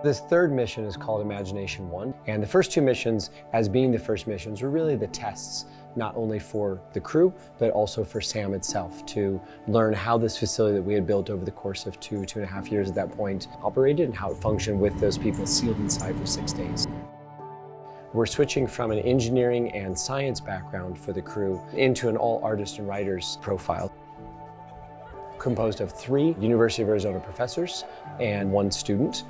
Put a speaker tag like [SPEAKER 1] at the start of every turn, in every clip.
[SPEAKER 1] This third mission is called Imagination 1, and the first two missions, as being the first missions, were really the tests, not only for the crew, but also for SAM itself, to learn how this facility that we had built over the course of two and a half years at that point operated and how it functioned with those people sealed inside for 6 days. We're switching from an engineering and science background for the crew into an all artist and writers profile, composed of 3 University of Arizona professors and 1 student.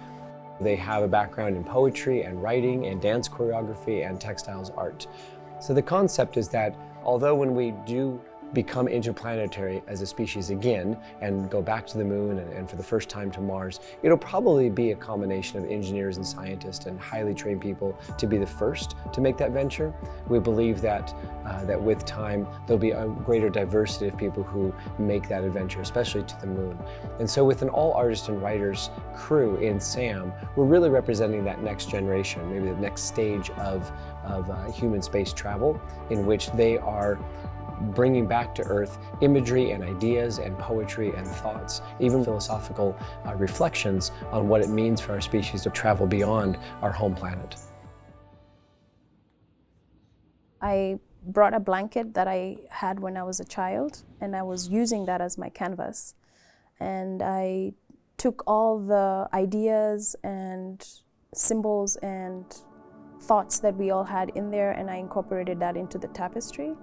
[SPEAKER 1] They have a background in poetry and writing and dance choreography and textiles art. So the concept is that although when we do become interplanetary as a species again and go back to the moon and for the first time to Mars, it'll probably be a combination of engineers and scientists and highly trained people to be the first to make that venture. We believe that that with time there'll be a greater diversity of people who make that adventure, especially to the moon. And so with an all artists and writers crew in SAM, we're really representing that next generation, maybe the next stage of human space travel, in which they are bringing back to Earth imagery and ideas and poetry and thoughts, even philosophical reflections on what it means for our species to travel beyond our home planet.
[SPEAKER 2] I brought a blanket that I had when I was a child, and I was using that as my canvas. And I took all the ideas and symbols and thoughts that we all had in there, and I incorporated that into the tapestry.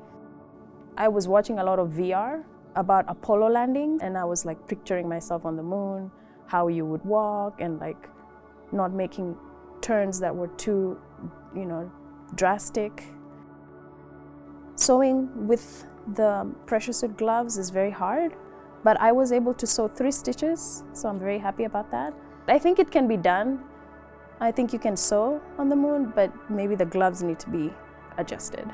[SPEAKER 2] I was watching a lot of VR about Apollo landing, and I was like picturing myself on the moon, how you would walk, and like not making turns that were too, drastic. Sewing with the pressure suit gloves is very hard, but I was able to sew 3 stitches, so I'm very happy about that. I think it can be done. I think you can sew on the moon, but maybe the gloves need to be adjusted.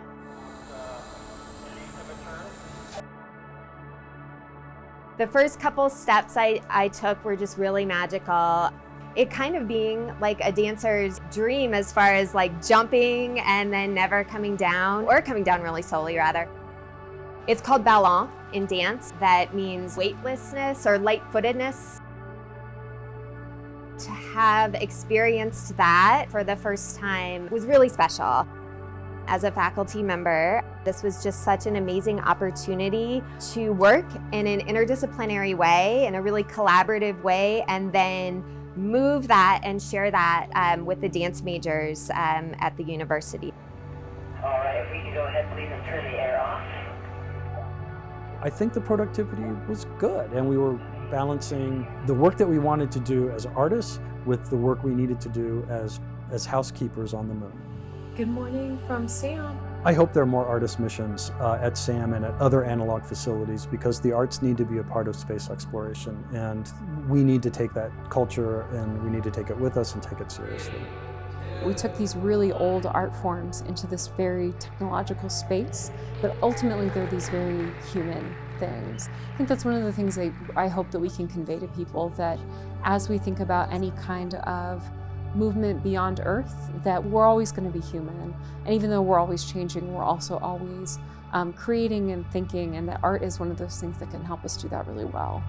[SPEAKER 3] The first couple steps I took were just really magical. It kind of being like a dancer's dream as far as like jumping and then never coming down, or coming down really slowly rather. It's called ballon in dance. That means weightlessness or light-footedness. To have experienced that for the first time was really special. As a faculty member, this was just such an amazing opportunity to work in an interdisciplinary way, in a really collaborative way, and then move that and share that with the dance majors at the university.
[SPEAKER 4] All right, if we could go ahead, please, and turn the air off.
[SPEAKER 5] I think the productivity was good, and we were balancing the work that we wanted to do as artists with the work we needed to do as housekeepers on the moon.
[SPEAKER 6] Good morning from SAM.
[SPEAKER 5] I hope there are more artist missions at SAM and at other analog facilities, because the arts need to be a part of space exploration, and we need to take that culture and we need to take it with us and take it seriously.
[SPEAKER 6] We took these really old art forms into this very technological space, but ultimately they're these very human things. I think that's one of the things I hope that we can convey to people, that as we think about any kind of movement beyond Earth, that we're always going to be human. And even though we're always changing, we're also always creating and thinking, and that art is one of those things that can help us do that really well.